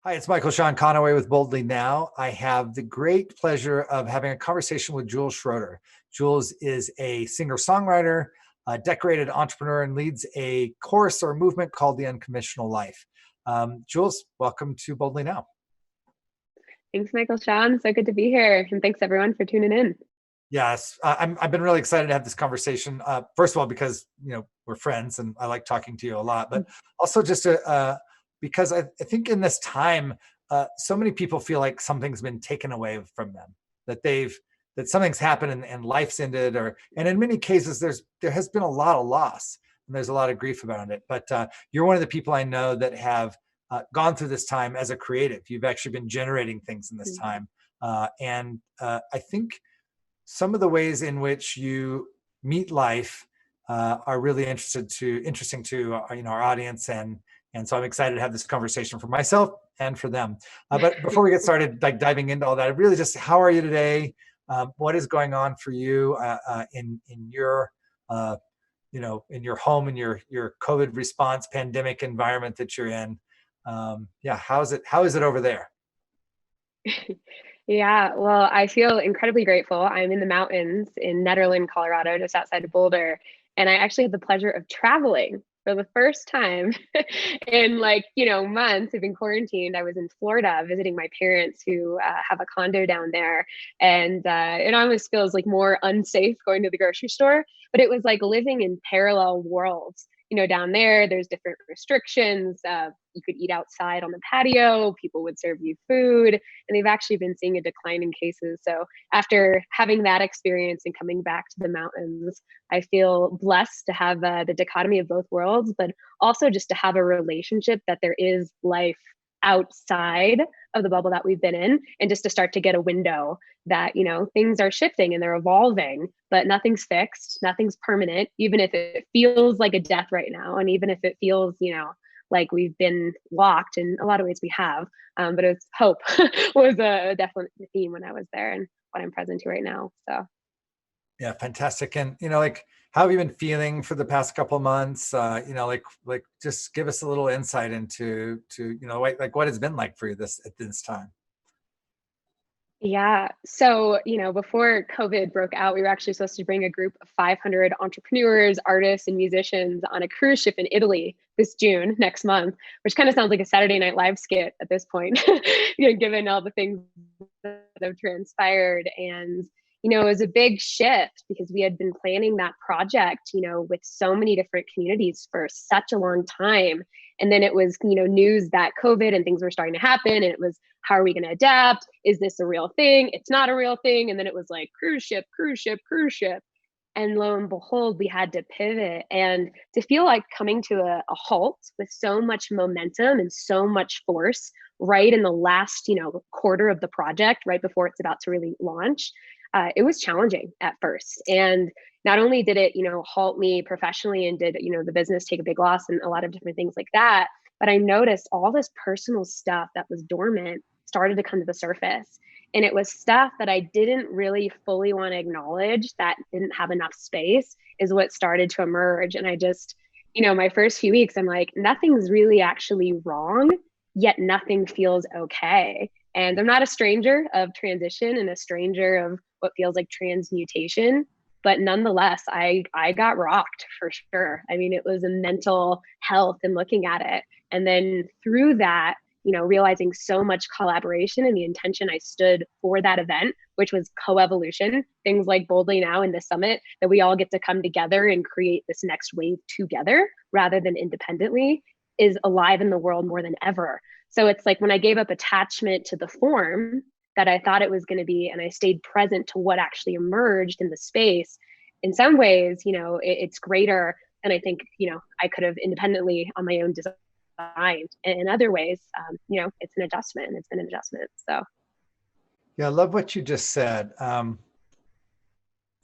Hi, it's Michael Shaun Conaway with Boldly Now. I have the great pleasure of having a conversation with Jules Schroeder. Jules is a singer-songwriter, a decorated entrepreneur, and leads a course or movement called the Unconventional Life. Jules, welcome to Boldly Now. Thanks, Michael Shaun. So good to be here. And thanks everyone for tuning in. Yes, I've been really excited to have this conversation. First of all, because we're friends and I like talking to you a lot, but also just because I think in this time, so many people feel like something's been taken away from them, that something's happened and life's ended, and in many cases there has been a lot of loss and there's a lot of grief around it. But you're one of the people I know that have gone through this time as a creative. You've actually been generating things in this time, and I think some of the ways in which you meet life are really interesting to our audience, and so I'm excited to have this conversation for myself and for them. But before we get started, like diving into all that, really just how are you today? What is going on for you in your in your home, in your COVID response pandemic environment that you're in? How is it over there? Yeah, well, I feel incredibly grateful. I'm in the mountains in Nederland, Colorado, just outside of Boulder. And I actually had the pleasure of traveling for the first time in months. I've been quarantined. I was in Florida visiting my parents who have a condo down there. And it almost feels like more unsafe going to the grocery store, but it was like living in parallel worlds. Down there, there's different restrictions. You could eat outside on the patio. People would serve you food. And they've actually been seeing a decline in cases. So after having that experience and coming back to the mountains, I feel blessed to have the dichotomy of both worlds, but also just to have a relationship that there is life outside of the bubble that we've been in, and just to start to get a window that things are shifting and they're evolving, but nothing's fixed, nothing's permanent, even if it feels like a death right now, and even if it feels like we've been locked. In a lot of ways we have, but it's hope was a definite theme when I was there and what I'm present to right now. So yeah, fantastic. And how have you been feeling for the past couple of months? Just give us a little insight into what it's been like for you at this time. Yeah. So, before COVID broke out, we were actually supposed to bring a group of 500 entrepreneurs, artists, and musicians on a cruise ship in Italy this June, next month, which kind of sounds like a Saturday Night Live skit at this point, given all the things that have transpired. And, it was a big shift because we had been planning that project, with so many different communities for such a long time. And then it was, news that COVID and things were starting to happen. And it was, how are we going to adapt? Is this a real thing? It's not a real thing. And then it was like cruise ship, cruise ship, cruise ship. And lo and behold, we had to pivot, and to feel like coming to a halt with so much momentum and so much force right in the last, quarter of the project, right before it's about to really launch. It was challenging at first. And not only did it, halt me professionally and did, the business take a big loss and a lot of different things like that, but I noticed all this personal stuff that was dormant started to come to the surface. And it was stuff that I didn't really fully want to acknowledge, that didn't have enough space, is what started to emerge. And I just, my first few weeks, I'm like, nothing's really actually wrong, yet nothing feels okay. And I'm not a stranger of transition and a stranger of what feels like transmutation, but nonetheless, I got rocked for sure. I mean, it was a mental health and looking at it. And then through that, realizing so much collaboration and the intention I stood for that event, which was co-evolution, things like Boldly Now in the summit, that we all get to come together and create this next wave together rather than independently, is alive in the world more than ever. So it's like when I gave up attachment to the form that I thought it was going to be, and I stayed present to what actually emerged in the space, in some ways, it's greater than I think, I could have independently on my own designed. And in other ways, it's an adjustment, and it's been an adjustment. So. Yeah, I love what you just said.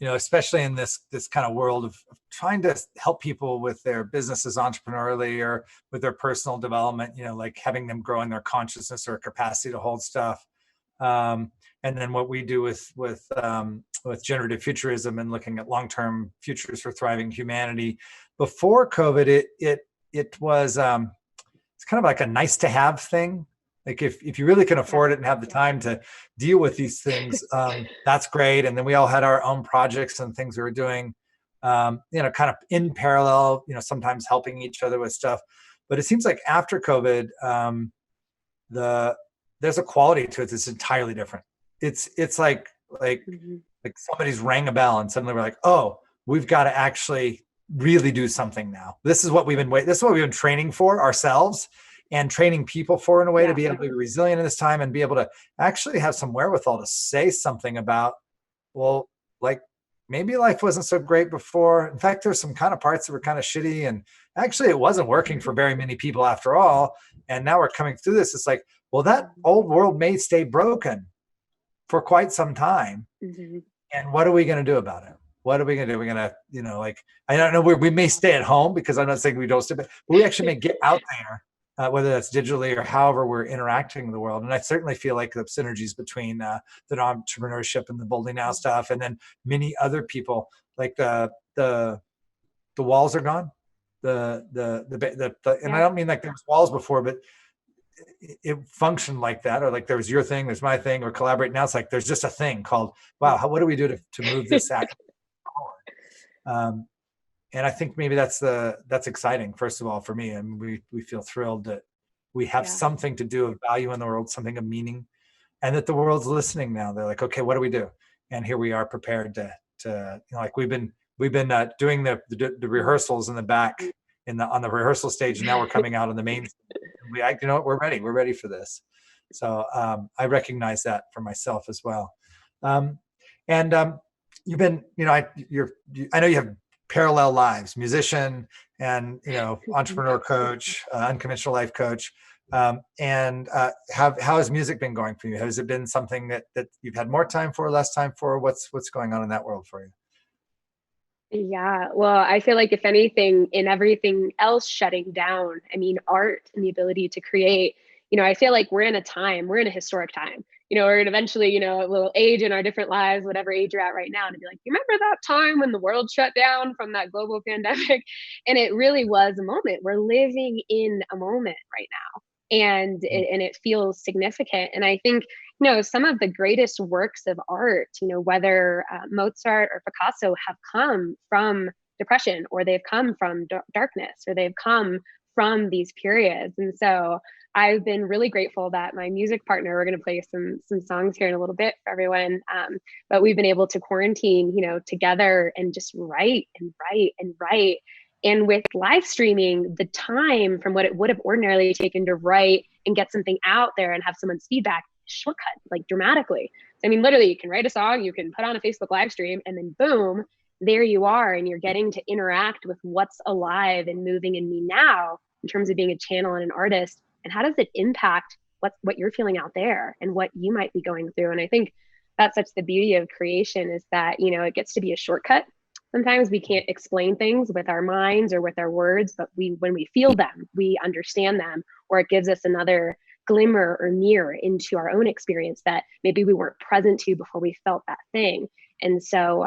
Especially in this kind of world of trying to help people with their businesses entrepreneurially or with their personal development, like having them grow in their consciousness or capacity to hold stuff. And then what we do with generative futurism and looking at long-term futures for thriving humanity. Before COVID, it was it's kind of like a nice to have thing. Like if you really can afford it and have the time to deal with these things, that's great. And then we all had our own projects and things we were doing, kind of in parallel, sometimes helping each other with stuff. But it seems like after COVID, there's a quality to it that's entirely different. It's like somebody's rang a bell and suddenly we're like, oh, we've got to actually really do something now. This is what we've been training for ourselves and training people for in a way to be able to be resilient in this time and be able to actually have some wherewithal to say something about, well, like maybe life wasn't so great before. In fact, there's some kind of parts that were kind of shitty and actually it wasn't working for very many people after all. And now we're coming through this. It's like, well, that old world may stay broken for quite some time. Mm-hmm. And what are we going to do about it? What are we going to do? We're going to, I don't know, we may stay at home because I'm not saying we don't stay, but we actually may get out there, whether that's digitally or however we're interacting with the world. And I certainly feel like the synergies between the entrepreneurship and the Boldly Now stuff, and then many other people, like the walls are gone. And I don't mean like there was walls before, but it functioned like that, or like there was your thing, there's my thing, or collaborate. Now it's like there's just a thing called, wow, what do we do to move this act forward? And I think maybe that's exciting, first of all, for me. And we feel thrilled that we have something to do of value in the world, something of meaning, and that the world's listening now. They're like, okay, what do we do? And here we are prepared to like we've been doing the rehearsals in the back on the rehearsal stage, and now we're coming out on the main stage. We're ready for this. So I recognize that for myself as well. You've been, I know you have parallel lives, musician and, entrepreneur coach, unconventional life coach. How has music been going for you? Has it been something that you've had more time for, less time for? What's going on in that world for you? Yeah, well, I feel like if anything, in everything else shutting down, art and the ability to create, I feel like we're in a historic time. We're going to eventually, we'll age in our different lives, whatever age you're at right now, and be like, you remember that time when the world shut down from that global pandemic? And it really was a moment. We're living in a moment right now. And it feels significant. And I think, some of the greatest works of art, whether Mozart or Picasso, have come from depression, or they've come from darkness, or they've come from these periods. And so I've been really grateful that my music partner, we're going to play some songs here in a little bit for everyone, but we've been able to quarantine, together and just write and write and write. And with live streaming, the time from what it would have ordinarily taken to write and get something out there and have someone's feedback shortcut, like dramatically. So, literally, you can write a song, you can put on a Facebook live stream, and then boom, there you are. And you're getting to interact with what's alive and moving in me now in terms of being a channel and an artist. And how does it impact what you're feeling out there and what you might be going through? And I think that's such the beauty of creation, is that, it gets to be a shortcut. Sometimes we can't explain things with our minds or with our words, but when we feel them, we understand them, or it gives us another glimmer or mirror into our own experience that maybe we weren't present to before we felt that thing. And so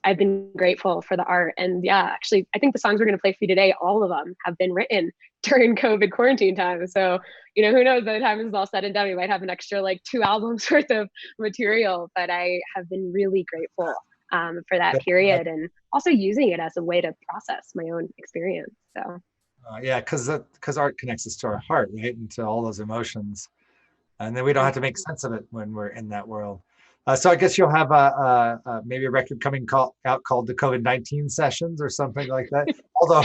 I've been grateful for the art. And actually, I think the songs we're going to play for you today, all of them have been written during COVID quarantine time. So, who knows, by the time this is all said and done, we might have an extra 2 albums worth of material. But I have been really grateful for that period, and also using it as a way to process my own experience. So because art connects us to our heart, right, and to all those emotions, and then we don't have to make sense of it when we're in that world. So I guess you'll have maybe a record coming out called the COVID-19 Sessions or something like that. Although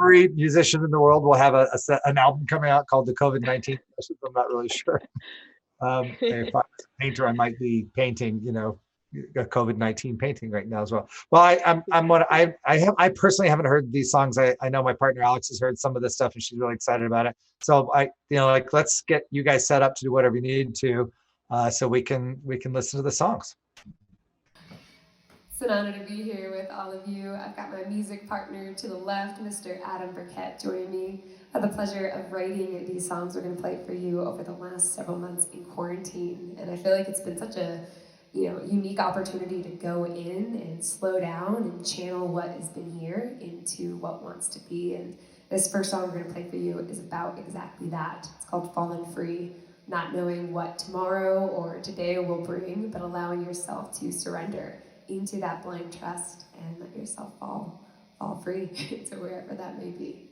every musician in the world will have an album coming out called the COVID-19 Sessions. I'm not really sure. If I was a painter, I might be painting, a COVID-19 painting right now as well. Well, I personally haven't heard these songs. I know my partner Alex has heard some of this stuff and she's really excited about it. So let's get you guys set up to do whatever you need to, so we can listen to the songs. It's an honor to be here with all of you. I've got my music partner to the left, Mr. Adam Burkett, joining me. I had the pleasure of writing these songs we're going to play for you over the last several months in quarantine, and I feel like it's been such a unique opportunity to go in and slow down and channel what has been here into what wants to be. And This first song we're going to play for you is about exactly that. It's called Fallen Free, not knowing what tomorrow or today will bring, but allowing yourself to surrender into that blind trust and let yourself fall free to wherever that may be.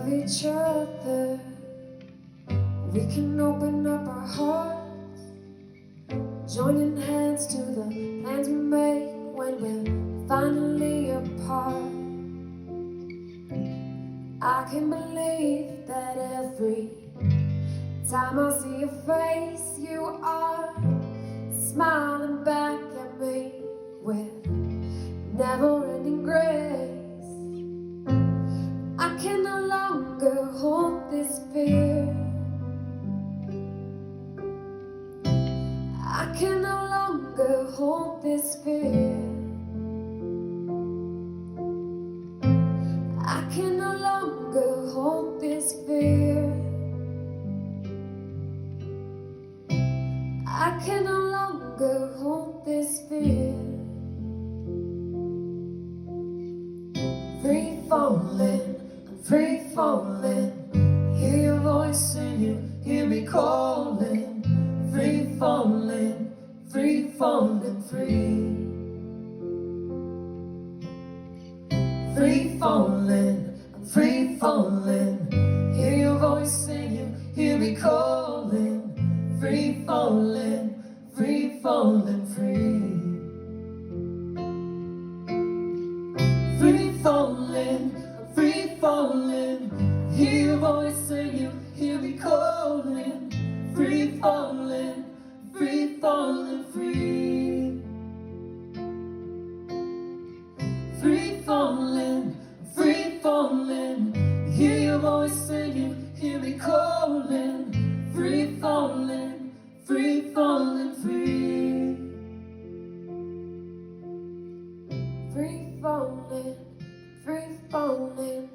Each other, we can open up our hearts, joining hands to the plans we make when we're finally apart. I can believe that every time I see your face, you are smiling back at me with never-ending grace. I can no longer hold this fear. I can no longer hold this fear. I can no longer hold this fear. I can no longer hold this fear. Free falling, I'm free falling. Hear your voice and you hear me calling. Free falling, free falling, free. Free falling, I'm free falling. Hear your voice and you hear me calling. Free falling, free falling, free. Free falling, I'm free falling. Hear your voice and you hear me calling. Free falling, free falling, free. Free falling, free falling. Hear your voice and you hear me calling. Free falling, free falling, free. Free falling, free falling.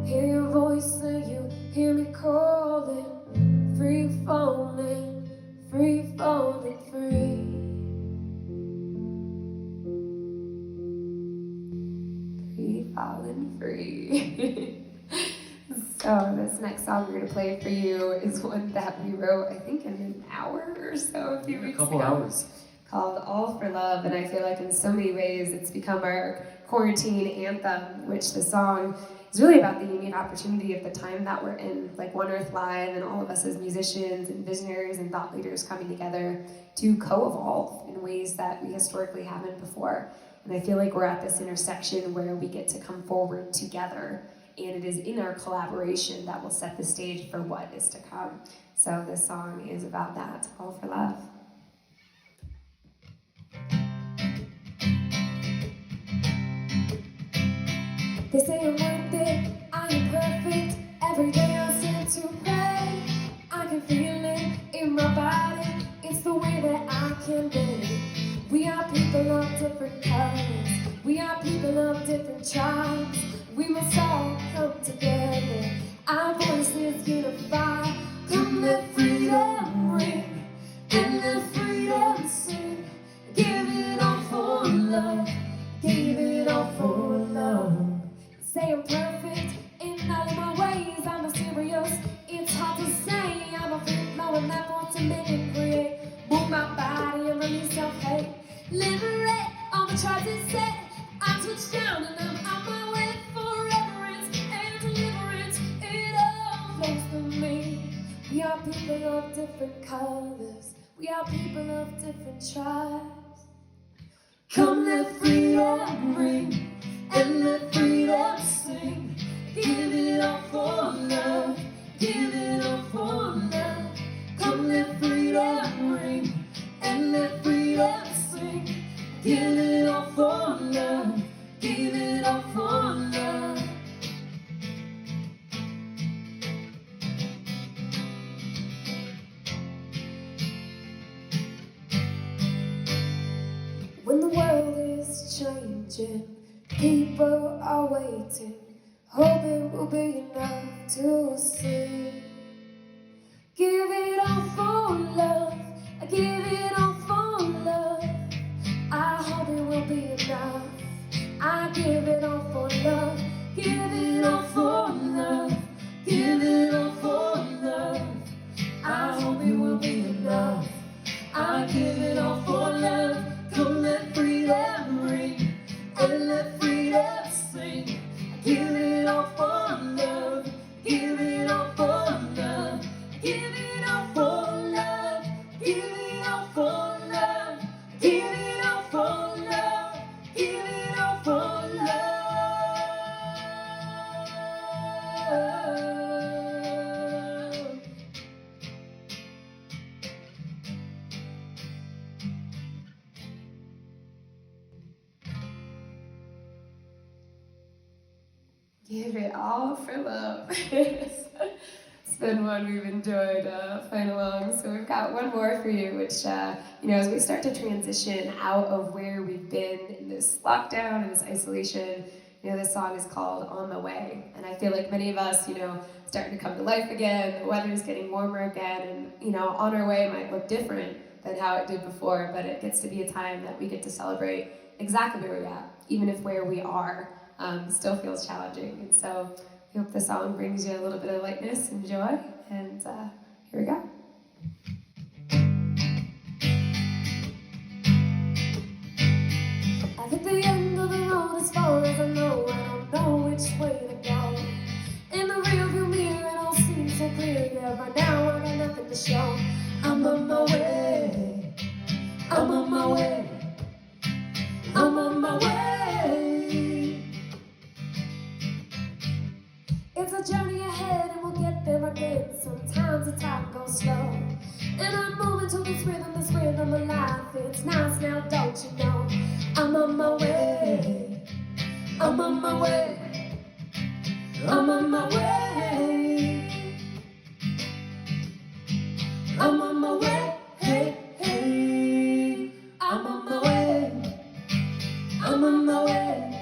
Hear your voice and you hear me calling. Free falling, free falling, free. Free falling free. So this next song we're going to play for you is one that we wrote, I think, in an hour or so, a few weeks ago. A couple hours. Called All for Love, and I feel like in so many ways it's become our quarantine anthem, which the song is really about the unique opportunity of the time that we're in, like One Earth Live and all of us as musicians and visionaries and thought leaders coming together to co-evolve in ways that we historically haven't before. And I feel like we're at this intersection where we get to come forward together, and it is in our collaboration that will set the stage for what is to come. So this song is about that, All for Love. They say I'm worth it, I am perfect. Every day I stand to pray. I can feel it in my body. It's the way that I can be. We are people of different colors. We are people of different tribes. We must all come together. Our voices unify. Come let freedom ring and let freedom sing. Give it all for love. Give it all for love. Say I'm perfect in all of my ways. I'm mysterious, it's hard to say. I'm a free flowing that wants to make and create. Move my body and release self-hate. Liberate all the tribes it set. I touch down and I'm on my way for reverence and deliverance. It all flows through me. We are people of different colors. We are people of different tribes. Come let freedom ring and let freedom sing. Give it all for love. Give it all for love. Come let freedom ring and let freedom sing. Give it all for love. Give it all for love. When the world is changing, People are waiting, hoping will be enough to see. Give it all for love, I give it all for love. I hope it will be enough. I give it all for love, give it all for love, give it all for love. I hope it will be enough. I give it all for love. Come let freedom ring and let freedom sing. I give it all for love, give it all for love, give it all for love, give it all for love, give it all for love, give it all for love. Give it all for love. It's been one we've enjoyed playing along. So we've got one more for you, which, as we start to transition out of where we've been in this lockdown and this isolation, this song is called On the Way. And I feel like many of us, starting to come to life again, the weather's getting warmer again, and, on our way might look different than how it did before, but it gets to be a time that we get to celebrate exactly where we're at, even if where we are still feels challenging. And so I hope the song brings you a little bit of lightness and joy. And here we go. I've hit the end of the road as far as I know. I don't know which way to go. In the rearview mirror, it all seems so clear. Yeah, right now I got nothing to show. I'm on my way. I'm on my way. I'm on my way. It's a journey ahead and we'll get there again. Sometimes the time goes slow. And I'm moving to this rhythm of life. It's nice now, don't you know? I'm on my way. I'm on my way. I'm on my way. I'm on my way. Hey, hey. I'm on my way. I'm on my way.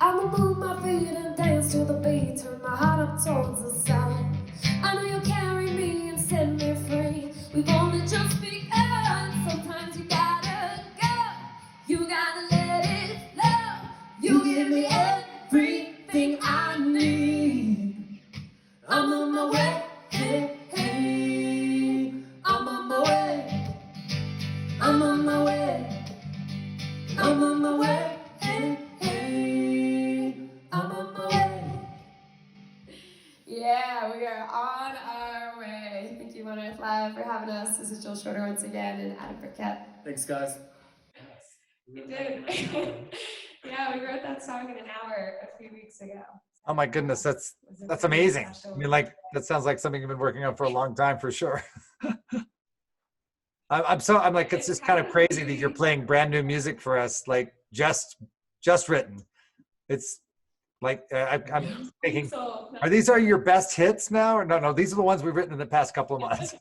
I'ma move my feet and dance to the beat. Turn my heart up towards the sun. I know you'll carry me and set me free. We've only just begun. Sometimes you gotta go. You gotta let it flow. You give me everything I need. I'm on my way. Hey, hey. I'm on my way. I'm on my way. I'm on my way. Hey, hey. I'm on my way. Yeah, we are on our way. Thank you, One Earth Live, for having us. This is Jules Schroeder once again, and Adam Burkett. Thanks, guys. We did. Yeah, we wrote that song in an hour a few weeks ago. Oh my goodness, that's amazing. I mean, like, that sounds like something you've been working on for a long time, for sure. I'm like, it's just kind of crazy that you're playing brand new music for us, like just written. It's like, I'm thinking, are these your best hits now? Or no, these are the ones we've written in the past couple of months.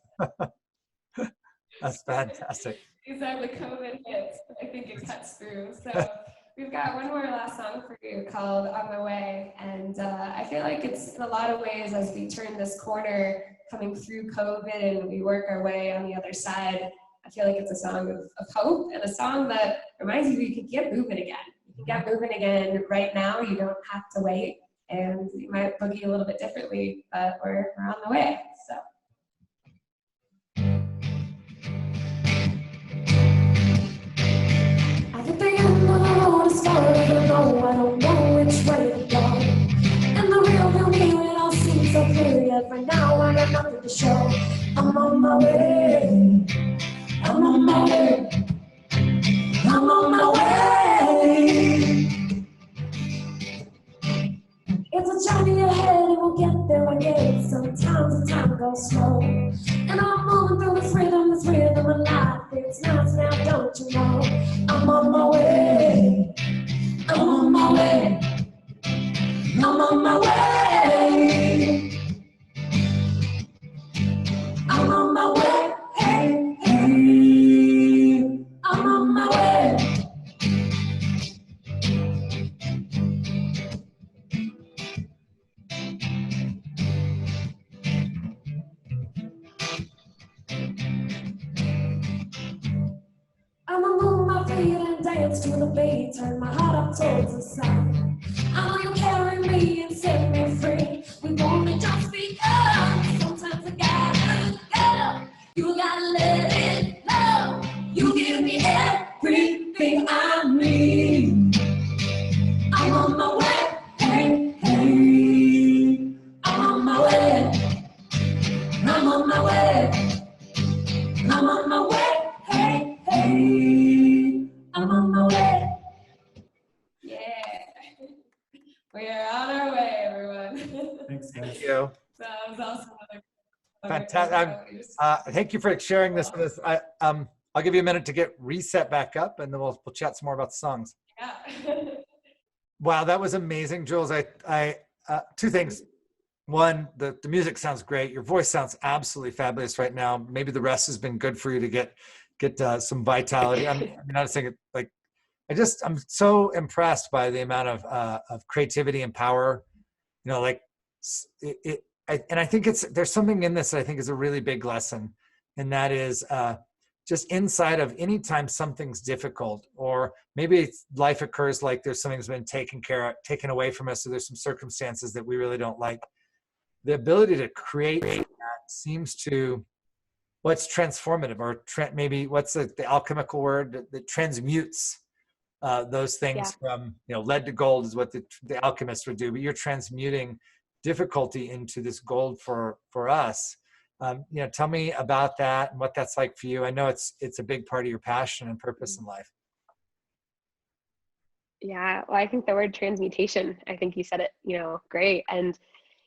That's fantastic. These are the COVID hits. I think it cuts through. So we've got one more last song for you called On the Way. And I feel like it's in a lot of ways, as we turn this corner coming through COVID and we work our way on the other side, I feel like it's a song of hope and a song that reminds you can get moving again. You can get moving again right now. You don't have to wait. And you might boogie a little bit differently, but we're on the way. So. I think the end of the road is far, I don't know which way to go. And the real mirror, it all seems so clear, yet right now I got nothing to show. I'm on my way. I'm on my way. I'm on my way. It's a journey ahead and we'll get there again. Sometimes the time goes slow. And I'm moving through this rhythm of life. It's nice now, don't you know? I'm on my way. I'm on my way. I'm on my way. dance to the beat, turn my heart up towards the sun. I know you carry me and set me free. We wanna just be young. Sometimes I gotta go. You gotta let it go. You give me everything I need. I'm on my way, hey, hey. I'm on my way. I'm on my way. I'm on my way, hey, hey. I'm on my way. Yeah. We are on our way, everyone. Thanks. Thank you. That was also Fantastic. Thank you for sharing this with us. I'll give you a minute to get reset back up, and then we'll chat some more about the songs. Yeah. Wow, that was amazing, Jules. Two things. One, the music sounds great. Your voice sounds absolutely fabulous right now. Maybe the rest has been good for you to get some vitality. I'm not saying it like. I'm so impressed by the amount of creativity and power. You know, like I think there's something in this that I think is a really big lesson, and that is just inside of any time something's difficult, or maybe life occurs like there's something that's been taken away from us, or there's some circumstances that we really don't like. The ability to create that seems to what's transformative, or maybe what's the alchemical word that transmutes those things from lead to gold is what the alchemists would do, but you're transmuting difficulty into this gold for us. Tell me about that and what that's like for you. I know it's a big part of your passion and purpose in life. Yeah, well, I think the word transmutation, I think you said it, great. And,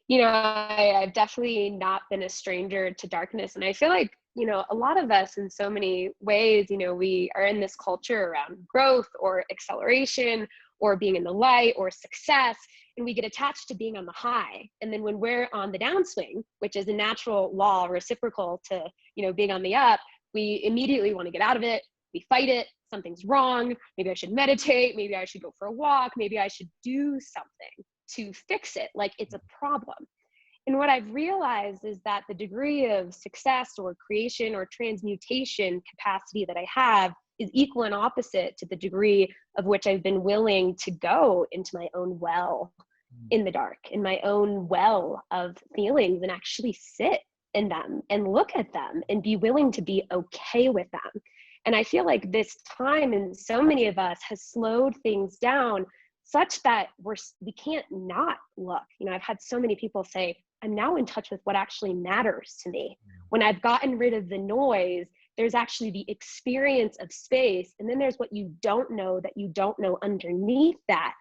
I've definitely not been a stranger to darkness. And I feel like, a lot of us in so many ways, we are in this culture around growth or acceleration or being in the light or success, and we get attached to being on the high. And then when we're on the downswing, which is a natural law reciprocal to, being on the up, we immediately want to get out of it. We fight it. Something's wrong. Maybe I should meditate. Maybe I should go for a walk. Maybe I should do something to fix it, like it's a problem. And what I've realized is that the degree of success or creation or transmutation capacity that I have is equal and opposite to the degree of which I've been willing to go into my own well in the dark, in my own well of feelings, and actually sit in them and look at them and be willing to be okay with them. And I feel like this time, and so many of us, has slowed things down such that we can't not look. I've had so many people say, I'm now in touch with what actually matters to me. When I've gotten rid of the noise, there's actually the experience of space. And then there's what you don't know that you don't know underneath that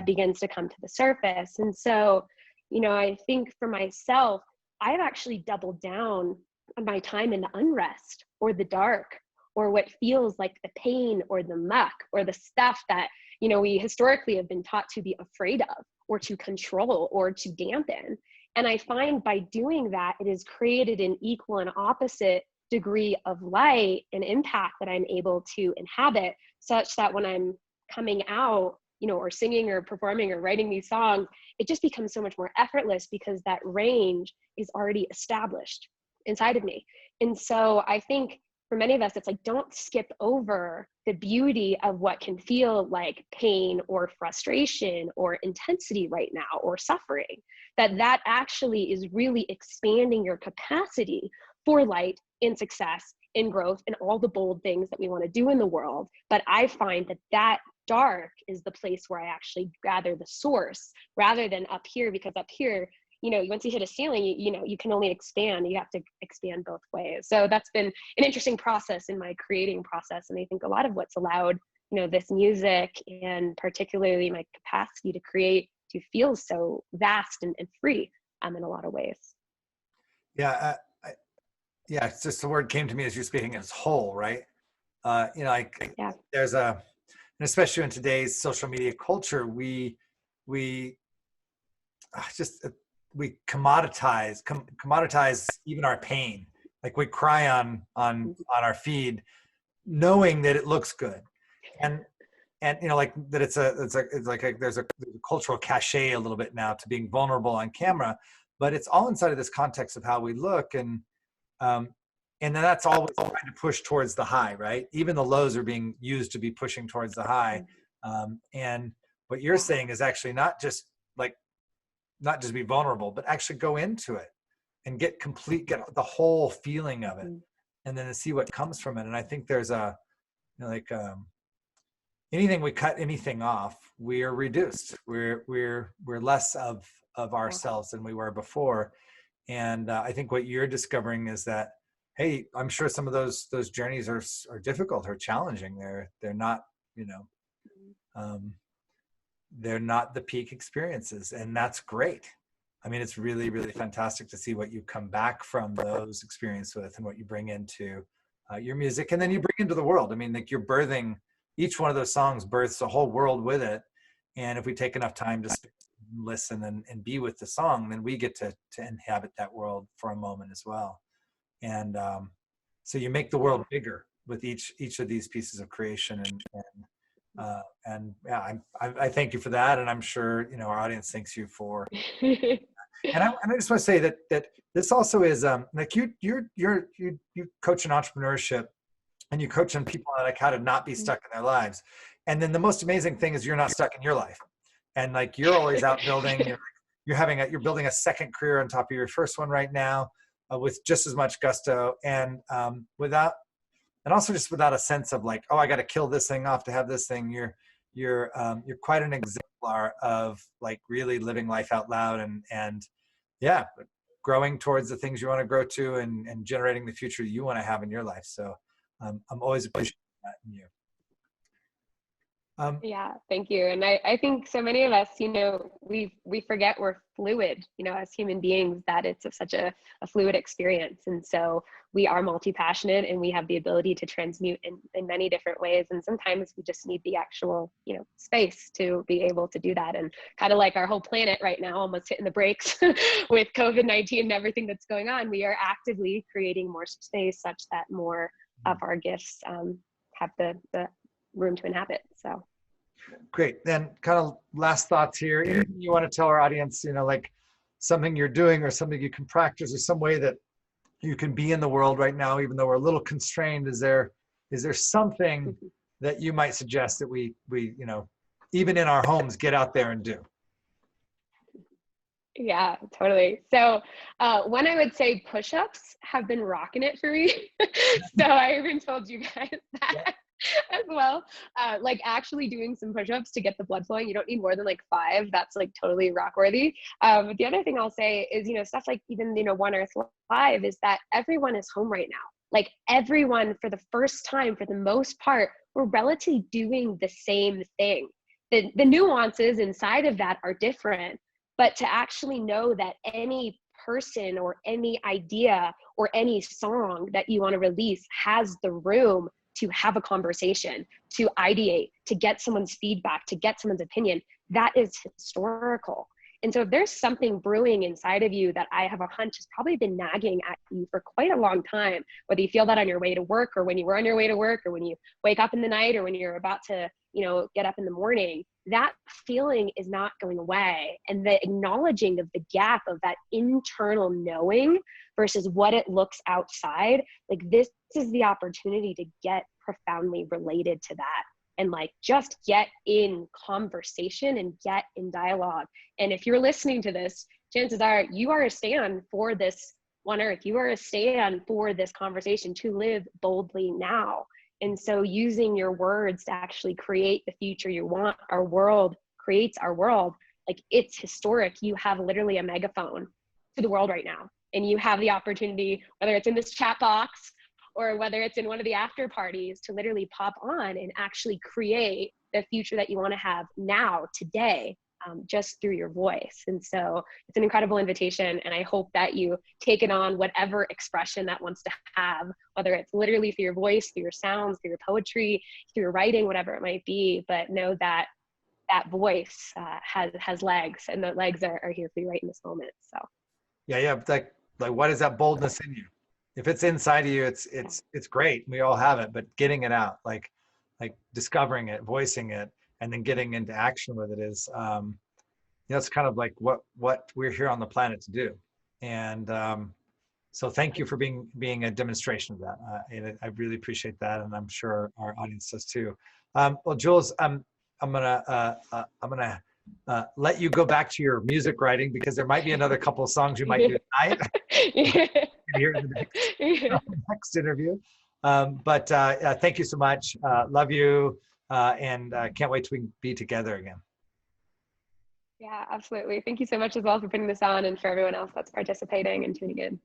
begins to come to the surface. And so, I think for myself, I've actually doubled down on my time in the unrest or the dark, or what feels like the pain or the muck or the stuff that, we historically have been taught to be afraid of or to control or to dampen. And I find by doing that, it has created an equal and opposite degree of light and impact that I'm able to inhabit, such that when I'm coming out, or singing or performing or writing these songs, it just becomes so much more effortless because that range is already established inside of me. And so I think for many of us, it's like, don't skip over the beauty of what can feel like pain or frustration or intensity right now, or suffering, that actually is really expanding your capacity for light and success and growth and all the bold things that we want to do in the world. But I find that dark is the place where I actually gather the source, rather than up here, because up here, once you hit a ceiling, you can only expand. You have to expand both ways. So that's been an interesting process in my creating process. And I think a lot of what's allowed, this music, and particularly my capacity to create, to feel so vast and free in a lot of ways. Yeah. It's just the word came to me as you're speaking, as whole, right? There's and especially in today's social media culture, we commoditize even our pain. Like we cry on our feed, knowing that it looks good, and like that it's like there's a cultural cachet a little bit now to being vulnerable on camera, but it's all inside of this context of how we look, and And then that's always trying to push towards the high, right? Even the lows are being used to be pushing towards the high. And what you're saying is actually not just be vulnerable, but actually go into it and get the whole feeling of it, and then to see what comes from it. And I think there's anything we cut anything off, we are reduced. We're less of ourselves than we were before. And I think what you're discovering is that, hey, I'm sure some of those journeys are difficult or challenging. They're not, they're not the peak experiences, and that's great. I mean, it's really, really fantastic to see what you come back from those experiences with and what you bring into your music, and then you bring into the world. I mean, like, you're birthing, each one of those songs births a whole world with it. And if we take enough time to listen and be with the song, then we get to inhabit that world for a moment as well. And so you make the world bigger with each of these pieces of creation. And yeah, I thank you for that, and I'm sure our audience thanks you for. And I just want to say that this also is like you coach in entrepreneurship, and you coach on people like how to not be stuck in their lives. And then the most amazing thing is you're not stuck in your life, and like you're always out building. You're building a second career on top of your first one right now, with just as much gusto, and also just without a sense of like, oh, I got to kill this thing off to have this thing. You're quite an exemplar of like really living life out loud and yeah, growing towards the things you want to grow to and generating the future you want to have in your life. So I'm always appreciating that in you. Yeah, thank you. And I think so many of us, we forget we're fluid, as human beings, that it's such a fluid experience. And so we are multi-passionate, and we have the ability to transmute in many different ways. And sometimes we just need the actual, space to be able to do that. And kind of like our whole planet right now, almost hitting the brakes with COVID-19 and everything that's going on, we are actively creating more space such that more of our gifts have the room to inhabit. So great. Then kind of last thoughts here. Anything you want to tell our audience, like something you're doing or something you can practice or some way that you can be in the world right now, even though we're a little constrained? Is there something that you might suggest that we even in our homes, get out there and do? Yeah, totally. So one, I would say push-ups have been rocking it for me. So I even told you guys that as well. Like actually doing some push-ups to get the blood flowing. You don't need more than like 5. That's like totally rock worthy. But the other thing I'll say is, stuff like even, One Earth Live, is that everyone is home right now. Like everyone, for the first time, for the most part, we're relatively doing the same thing. The nuances inside of that are different, but to actually know that any person or any idea or any song that you want to release has the room to have a conversation, to ideate, to get someone's feedback, to get someone's opinion, that is historical. And so if there's something brewing inside of you that I have a hunch has probably been nagging at you for quite a long time, whether you feel that on your way to work or when you were on your way to work or when you wake up in the night or when you're about to, get up in the morning, that feeling is not going away. And the acknowledging of the gap of that internal knowing versus what it looks outside, like this is the opportunity to get profoundly related to that. And like just get in conversation and get in dialogue. And if you're listening to this, chances are you are a stand for this One Earth. You are a stand for this conversation to live boldly now. And so using your words to actually create the future you want, our world creates our world. Like it's historic. You have literally a megaphone to the world right now. And you have the opportunity, whether it's in this chat box or whether it's in one of the after parties, to literally pop on and actually create the future that you want to have now, today, just through your voice. And so it's an incredible invitation. And I hope that you take it on whatever expression that wants to have, whether it's literally through your voice, through your sounds, through your poetry, through your writing, whatever it might be. But know that that voice has legs, and the legs are here for you right in this moment. So yeah. Like what is that boldness in you? If it's inside of you, it's great. We all have it, but getting it out, like discovering it, voicing it, and then getting into action with it is, it's kind of like what we're here on the planet to do. And So thank you for being a demonstration of that. And I really appreciate that, and I'm sure our audience does too. Well, Jules, I'm gonna let you go back to your music writing, because there might be another couple of songs you might do tonight. Here in the next interview. But thank you so much. Love you, and can't wait to be together again. Yeah, absolutely. Thank you so much as well for putting this on, and for everyone else that's participating and tuning in.